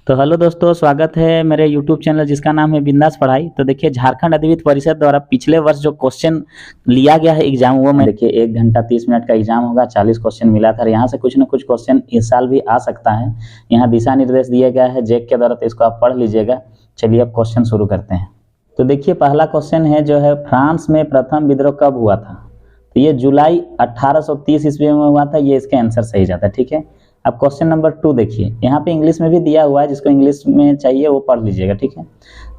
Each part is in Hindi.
तो हेलो दोस्तों, स्वागत है मेरे यूट्यूब चैनल जिसका नाम है बिंदास पढ़ाई। तो देखिए, झारखंड अधिविद्य परिषद द्वारा पिछले वर्ष जो क्वेश्चन लिया गया है एग्जाम, वो मैं देखिए 1 घंटा 30 मिनट का एग्जाम होगा, 40 क्वेश्चन मिला था। यहाँ से कुछ ना कुछ क्वेश्चन इस साल भी आ सकता है। यहाँ दिशा निर्देश दिया गया है जैक के द्वारा, तो इसको आप पढ़ लीजिएगा। चलिए अब क्वेश्चन शुरू करते हैं। तो देखिए, पहला क्वेश्चन है जो है, फ्रांस में प्रथम विद्रोह कब हुआ था? तो ये जुलाई 1830 ईस्वी में हुआ था। ये इसका आंसर सही जाता है। ठीक है, अब क्वेश्चन नंबर 2 देखिए, यहाँ पे इंग्लिश में भी दिया हुआ है, जिसको इंग्लिश में चाहिए वो पढ़ लीजिएगा। ठीक है,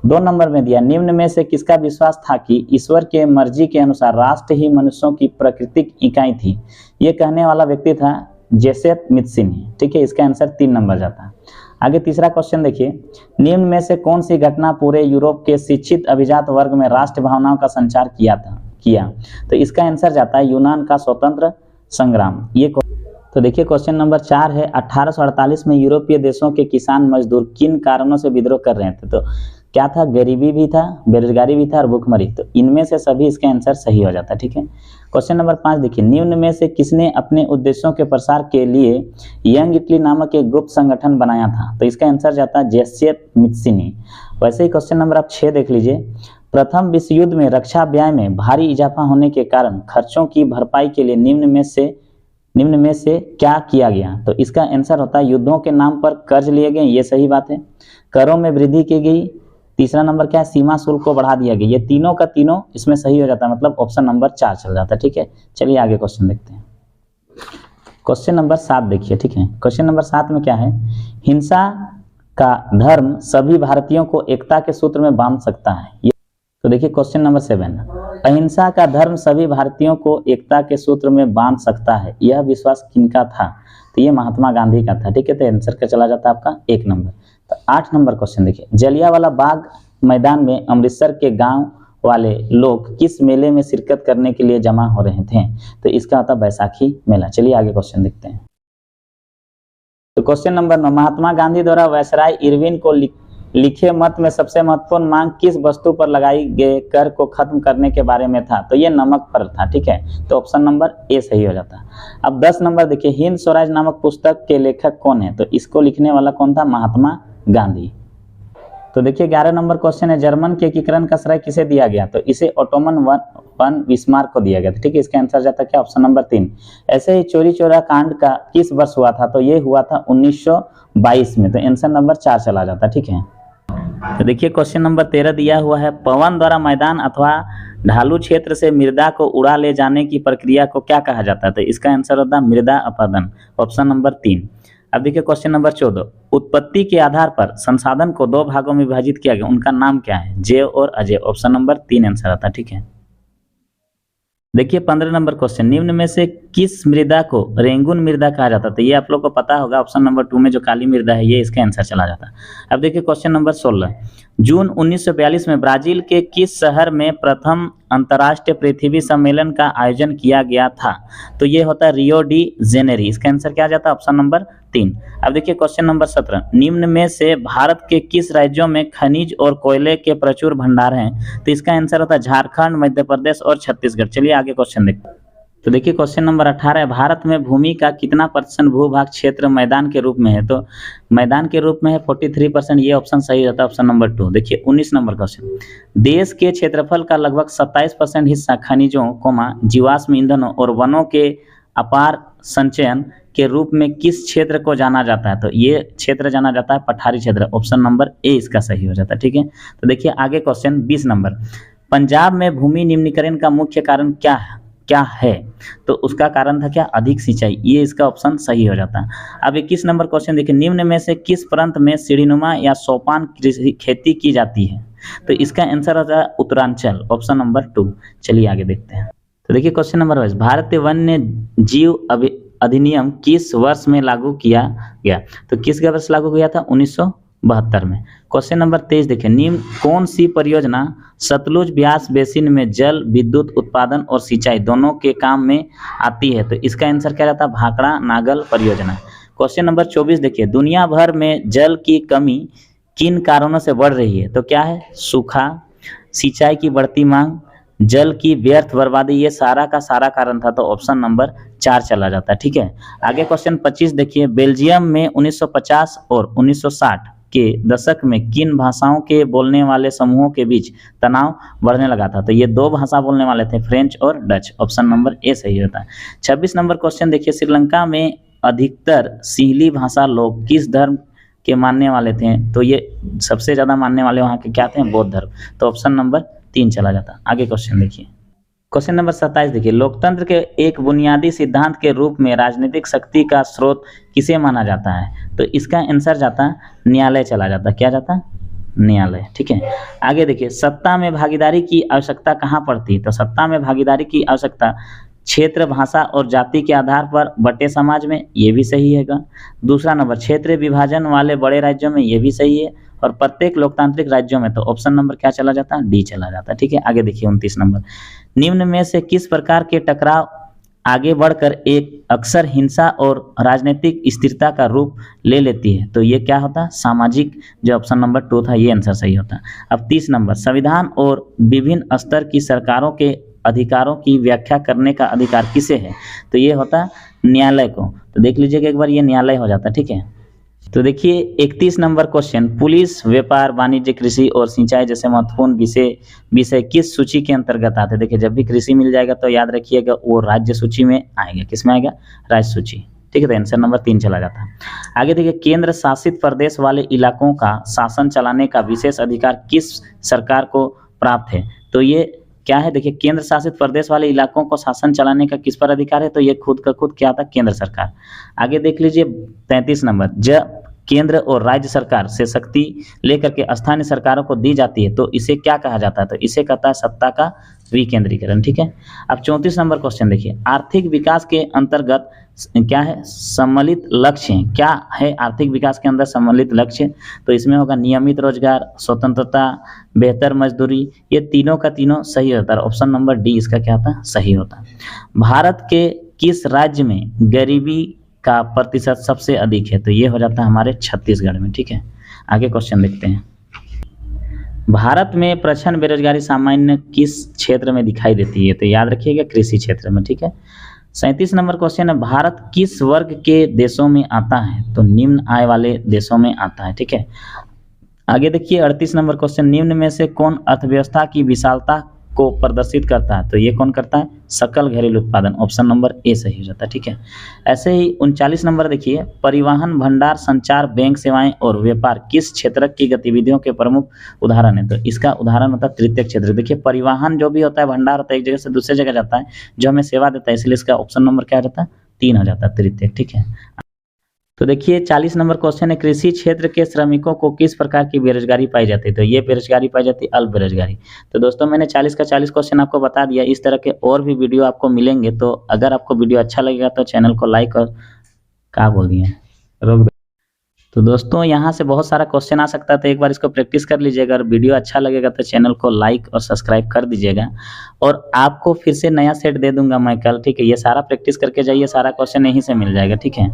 2 नंबर में दिया, निम्न में से किसका विश्वास था कि ईश्वर के मर्जी के अनुसार राष्ट्र ही मनुष्यों की प्राकृतिक इकाई थी? ये कहने वाला व्यक्ति था जोसेफ मित्सिनी। ठीक है, इसका आंसर 3 नंबर जाता है। आगे तीसरा क्वेश्चन देखिए, निम्न में से कौन सी घटना पूरे यूरोप के शिक्षित अभिजात वर्ग में राष्ट्र भावनाओं का संचार किया? तो इसका आंसर जाता है यूनान का स्वतंत्र संग्राम। ये तो देखिए, क्वेश्चन नंबर 4 है, 1848 में यूरोपीय देशों के किसान मजदूर किन कारणों से विद्रोह कर रहे थे? तो क्या था? गरीबी भी था, बेरोजगारी भी था और भूखमरी। तो इनमें से सभी इसका आंसर सही हो जाता है। ठीक है, क्वेश्चन नंबर 5 देखिए, निम्न में से किसने अपने उद्देश्यों के प्रसार के लिए यंग इटली नामक एक गुप्त संगठन बनाया था? तो इसका आंसर जाता है जोसेफ मित्सिनी। वैसे ही क्वेश्चन नंबर आप 6 देख लीजिए, प्रथम विश्व युद्ध में रक्षा व्यय में भारी इजाफा होने के कारण खर्चों की भरपाई के लिए निम्न में से क्या किया गया? तो इसका आंसर होता है युद्धों के नाम पर कर्ज लिए गए। ये सही बात है। करों में वृद्धि की गई। तीसरा नंबर क्या है? सीमा शुल्क को बढ़ा दिया गया। ये तीनों का तीनों इसमें सही हो जाता है, मतलब ऑप्शन नंबर 4 चल जाता है। ठीक है, चलिए आगे क्वेश्चन देखते हैं। क्वेश्चन नंबर 7 देखिए। ठीक है, क्वेश्चन नंबर 7 में क्या है? हिंसा का धर्म सभी भारतीयों को एकता के सूत्र में बांध सकता है। तो देखिए, क्वेश्चन नंबर 7, अहिंसा का धर्म सभी भारतीयों को एकता के सूत्र में बांध सकता है, यह विश्वास किनका था? तो ये महात्मा गांधी का था। ठीक है, तो आंसर का चला जाता है आपका 1 नंबर। तो 8 नंबर क्वेश्चन देखिए, जलियांवाला बाग मैदान में अमृतसर के गांव वाले लोग किस मेले में शिरकत करने के लिए जमा हो रहे थे? तो इसका होता बैसाखी मेला। चलिए आगे क्वेश्चन देखते हैं। तो क्वेश्चन नंबर 9, महात्मा गांधी द्वारा वायसराय इरविन को लिखे मत में सबसे महत्वपूर्ण मांग किस वस्तु पर लगाई गए कर को खत्म करने के बारे में था? तो ये नमक पर था। ठीक है, तो ऑप्शन नंबर ए सही हो जाता है। अब 10 नंबर देखिए, हिंद स्वराज नामक पुस्तक के लेखक कौन है? तो इसको लिखने वाला कौन था? महात्मा गांधी। तो देखिए, 11 नंबर क्वेश्चन है, जर्मन के एकीकरण का श्रेय किसे दिया गया? तो इसे ओटोमन वन बिस्मार्क को दिया गया था। ठीक है, इसका आंसर जाता है क्या? Option number 3। ऐसे ही चोरी चोरा कांड का किस वर्ष हुआ था? तो ये हुआ था 1922 में। तो आंसर नंबर 4 चला जाता है। ठीक है, तो देखिए, क्वेश्चन नंबर 13 दिया हुआ है, पवन द्वारा मैदान अथवा ढालू क्षेत्र से मृदा को उड़ा ले जाने की प्रक्रिया को क्या कहा जाता है? तो इसका आंसर होता है मृदा अपरदन, ऑप्शन नंबर 3। अब देखिए, क्वेश्चन नंबर 14, उत्पत्ति के आधार पर संसाधन को 2 भागों में विभाजित किया गया, उनका नाम क्या है? जैव और अजैव, ऑप्शन नंबर 3 आंसर आता है। ठीक है, देखिए 15 नंबर क्वेश्चन, निम्न में से किस मृदा को रेंगुन मृदा कहा जाता है? तो ये आप लोग को पता होगा, ऑप्शन नंबर 2 में जो काली मृदा है ये इसका आंसर चला जाता है। अब देखिए क्वेश्चन नंबर 16, जून 1942 में ब्राजील के किस शहर में प्रथम अंतर्राष्ट्रीय पृथ्वी सम्मेलन का आयोजन किया गया था? तो ये होता है रियो डी जेनेरी। इसका आंसर क्या आ जाता है? Option number 3। अब देखिए क्वेश्चन नंबर 17, निम्न में से भारत के किस राज्यों में खनिज और कोयले के प्रचुर भंडार हैं? तो इसका आंसर होता है झारखंड, मध्य प्रदेश और छत्तीसगढ़। चलिए आगे क्वेश्चन देखते हैं। तो देखिए क्वेश्चन नंबर 18 है, भारत में भूमि का कितना % भूभाग क्षेत्र मैदान के रूप में है? तो मैदान के रूप में है 43%। ये ऑप्शन सही होता है, ऑप्शन नंबर 2। देखिए 19 नंबर क्वेश्चन, देश के क्षेत्रफल का लगभग 27% हिस्सा खनिजों, जीवाश्म ईंधनों और वनों के अपार संचयन के रूप में किस क्षेत्र को जाना जाता है? तो ये क्षेत्र जाना जाता है पठारी क्षेत्र, ऑप्शन नंबर ए इसका सही हो जाता है। ठीक है, तो देखिए आगे क्वेश्चन 20 नंबर, पंजाब में भूमि निम्नीकरण का मुख्य कारण क्या है? तो उसका कारण था क्या? अधिक सिंचाई। ये इसका ऑप्शन सही हो जाता है। अब 21 नंबर क्वेश्चन देखिए, निम्न में से किस प्रांत में सीढ़ीनुमा या सोपान खेती की जाती है? तो इसका आंसर होता है उत्तरांचल, ऑप्शन नंबर 2। चलिए आगे देखते हैं। तो देखिए क्वेश्चन नंबर 22, भारतीय वन्य जीव अधिनियम किस वर्ष में लागू किया गया? तो किस वर्ष लागू किया था? 1972 में। क्वेश्चन नंबर 23 देखिए, निम्न कौन सी परियोजना सतलुज ब्यास बेसिन में जल विद्युत उत्पादन और सिंचाई दोनों के काम में आती है? तो इसका आंसर क्या रहता है? भाखड़ा नागल परियोजना। क्वेश्चन नंबर 24 देखिए, दुनिया भर में जल की कमी किन कारणों से बढ़ रही है? तो क्या है? सूखा, सिंचाई की बढ़ती मांग, जल की व्यर्थ बर्बादी, ये सारा का सारा कारण था। तो ऑप्शन नंबर 4 चला जाता है। ठीक है, आगे क्वेश्चन 25 देखिए, बेल्जियम में 1950 और 1960 के दशक में किन भाषाओं के बोलने वाले समूहों के बीच तनाव बढ़ने लगा था? तो ये 2 भाषा बोलने वाले थे, फ्रेंच और डच। ऑप्शन नंबर ए सही होता है। 26 नंबर क्वेश्चन देखिए, श्रीलंका में अधिकतर सिंहली भाषा लोग किस धर्म के मानने वाले थे? तो ये सबसे ज़्यादा मानने वाले वहाँ के क्या थे? बौद्ध धर्म। तो ऑप्शन नंबर 3 चला जाता। आगे क्वेश्चन देखिए, क्वेश्चन नंबर 27 देखिए, लोकतंत्र के एक बुनियादी सिद्धांत के रूप में राजनीतिक शक्ति का स्रोत किसे माना जाता है? तो इसका आंसर जाता न्यायालय चला जाता। क्या जाता? न्यायालय। ठीक है, आगे देखिए, सत्ता में भागीदारी की आवश्यकता कहाँ पड़ती? तो सत्ता में भागीदारी की आवश्यकता क्षेत्र, भाषा और जाति के आधार पर बटे समाज में, ये भी सही हैगा। दूसरा नंबर, क्षेत्र विभाजन वाले बड़े राज्यों में, ये भी सही है। और प्रत्येक लोकतांत्रिक राज्यों में, तो ऑप्शन नंबर क्या चला जाता है? डी चला जाता है। ठीक है, आगे देखिए 29 नंबर, निम्न में से किस प्रकार के टकराव आगे बढ़कर एक अक्सर हिंसा और राजनीतिक स्थिरता का रूप ले लेती है? तो ये क्या होता है? सामाजिक। जो ऑप्शन नंबर 2 था, ये आंसर सही होता है। अब 30 नंबर, संविधान और विभिन्न स्तर की सरकारों के अधिकारों की व्याख्या करने का अधिकार किसे है? तो ये होता है न्यायालय को। तो देख लीजिएगा एक बार, ये न्यायालय हो जाता है। ठीक है, तो देखिए 31 नंबर क्वेश्चन, पुलिस, व्यापार, वाणिज्य, कृषि और सिंचाई जैसे महत्वपूर्ण विषय किस सूची के अंतर्गत आते हैं? देखिए, जब भी कृषि मिल जाएगा तो याद रखिएगा वो राज्य सूची में आएगा। किस में आएगा? राज्य सूची। ठीक है, तो आंसर नंबर 3 चला जाता है। आगे देखिए, केंद्र शासित प्रदेश वाले इलाकों का शासन चलाने का विशेष अधिकार किस सरकार को प्राप्त है? तो ये क्या है? देखिए, केंद्र शासित प्रदेश वाले इलाकों को शासन चलाने का किस पर अधिकार है? तो ये खुद का खुद क्या था? केंद्र सरकार। आगे देख लीजिए 33 नंबर, जब केंद्र और राज्य सरकार से शक्ति लेकर के स्थानीय सरकारों को दी जाती है तो इसे क्या कहा जाता है? तो इसे कहता है सत्ता का विकेंद्रीकरण। ठीक है, अब 34 नंबर क्वेश्चन देखिए, आर्थिक विकास के अंतर्गत क्या है? सम्मिलित लक्ष्य है। क्या है आर्थिक विकास के अंदर सम्मिलित लक्ष्य? तो इसमें होगा नियमित रोजगार, स्वतंत्रता, बेहतर मजदूरी। ये तीनों का तीनों सही होता है। ऑप्शन नंबर डी इसका क्या होता है? सही होता है। भारत के किस राज्य में गरीबी का प्रतिशत सबसे अधिक है? तो ये हो जाता है हमारे छत्तीसगढ़ में। ठीक है, आगे क्वेश्चन देखते हैं, भारत में प्रचंड बेरोजगारी सामान्य किस क्षेत्र में दिखाई देती है? तो याद रखिएगा कृषि क्षेत्र में। ठीक है, 37 नंबर क्वेश्चन है, भारत किस वर्ग के देशों में आता है? तो निम्न आय वाले देशों में आता है। ठीक है, आगे देखिए 38 नंबर क्वेश्चन, निम्न में से कौन अर्थव्यवस्था की विशालता को प्रदर्शित करता है? तो ये कौन करता है? सकल घरेलू उत्पादन। ऑप्शन नंबर ए सही हो जाता है। ठीक है, ऐसे ही 39 नंबर देखिए, परिवहन, भंडार, संचार, बैंक सेवाएं और व्यापार किस क्षेत्र की गतिविधियों के प्रमुख उदाहरण है? तो इसका उदाहरण होता है तृतीय क्षेत्र। देखिए, परिवहन जो भी होता है, भंडार होता है, एक जगह से दूसरी जगह जाता है, जो हमें सेवा देता है, इसलिए इसका ऑप्शन नंबर क्या हो जाता है? 3 हो जाता है, तृतीय। ठीक है, तो देखिए 40 नंबर क्वेश्चन है, कृषि क्षेत्र के श्रमिकों को किस प्रकार की बेरोजगारी पाई जाती है? तो ये बेरोजगारी पाई जाती है अल्प बेरोजगारी। तो दोस्तों मैंने 40 का 40 क्वेश्चन आपको बता दिया। इस तरह के और भी वीडियो आपको मिलेंगे, तो अगर आपको वीडियो अच्छा लगेगा तो चैनल को लाइक और क्या बोल दिए रोक दो। तो दोस्तों यहाँ से बहुत सारा क्वेश्चन आ सकता है, तो एक बार इसको प्रैक्टिस कर लीजिएगा। अगर वीडियो अच्छा लगेगा तो चैनल को लाइक और सब्सक्राइब कर दीजिएगा। और आपको फिर से नया सेट दे दूंगा मैं कल। ठीक है, ये सारा प्रैक्टिस करके जाइए, सारा क्वेश्चन यहीं से मिल जाएगा। ठीक है।